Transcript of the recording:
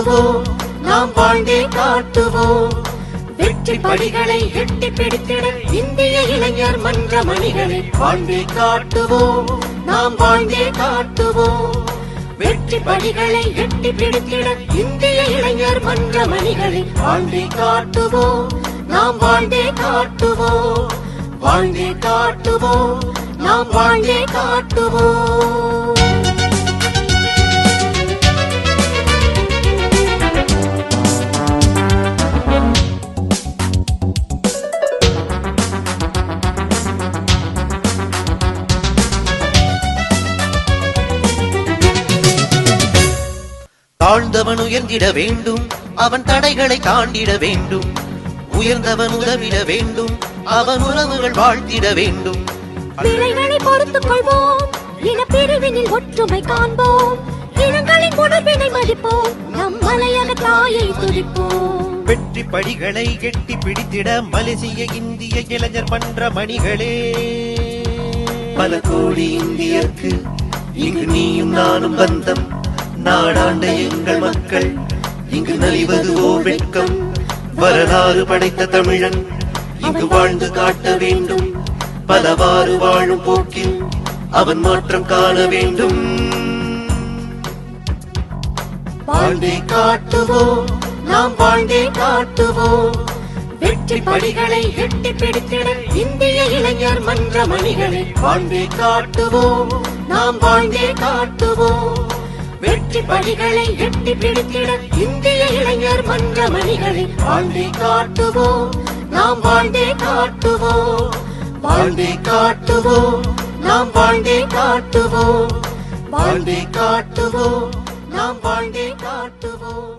காட்டுவோம், நாம் வாழ்ந்தே காட்டுவோம். வெற்றி படிகளை எட்டி பிடித்திட இந்திய இளைஞர் மன்ற மணிகளை வாழ்ந்தே காட்டுவோம், நாம் வாழ்ந்தே காட்டுவோம். வெற்றி படிகளை எட்டி பிடித்திட இந்திய இளைஞர் மன்ற மணிகளை வாழ்ந்தே காட்டுவோம், நாம் வாழ்ந்தே காட்டுவோம். வாழ்ந்தே காட்டுவோம், நாம் வாழ்ந்தே காட்டுவோம். தாழ்ந்தவன் உயர்ந்திட வேண்டும், அவன் தடைகளை தாண்டிட வேண்டும். உயர்ந்தவன் உதவிட வேண்டும், அவன் உறவுகள் வாழ்த்திட வேண்டும். பிழைகளை பொறுத்துக் கொள்வோம், இனப்பிரிவினில் ஒற்றுமை காண்போம். இனங்களின் உணர்வினை மதிப்போம், நம் மலையக தாயை துதிப்போம். வெற்றி படிகளை எட்டி பிடித்திட மலேசிய இந்திய இளைஞர் மன்ற மணிகளே. பல கோடி இந்தியர்க்கு இங்கு நீயும் நானும் பந்தம். நாடாண்ட எங்கள் மக்கள் இங்கு நலிவது ஓர் வெட்கம். வரலாறு படைத்த தமிழன் இங்கு வாழ்ந்து காட்ட வேண்டும். பலவாறு வாழும் போக்கில் அவன் மாற்றம் காண வேண்டும். வாழ்ந்தே காட்டுவோம், நாம் வாழ்ந்தே காட்டுவோம். வெற்றி படிகளை எட்டி பிடித்திட இந்திய இளைஞர் மன்ற மணிகளை வாழ்ந்தே காட்டுவோம், நாம் வாழ்ந்தே காட்டுவோம். வெற்றி படிகளை எட்டி பிடித்திட இந்திய இளைஞர் மன்ற மணிகளை வாழ்ந்தே காட்டுவோம், நாம் வாழ்ந்தே காட்டுவோம். வாழ்ந்தே காட்டுவோம், நாம் வாழ்ந்தே காட்டுவோம். வாழ்ந்தே காட்டுவோம், நாம் வாழ்ந்தே காட்டுவோம்.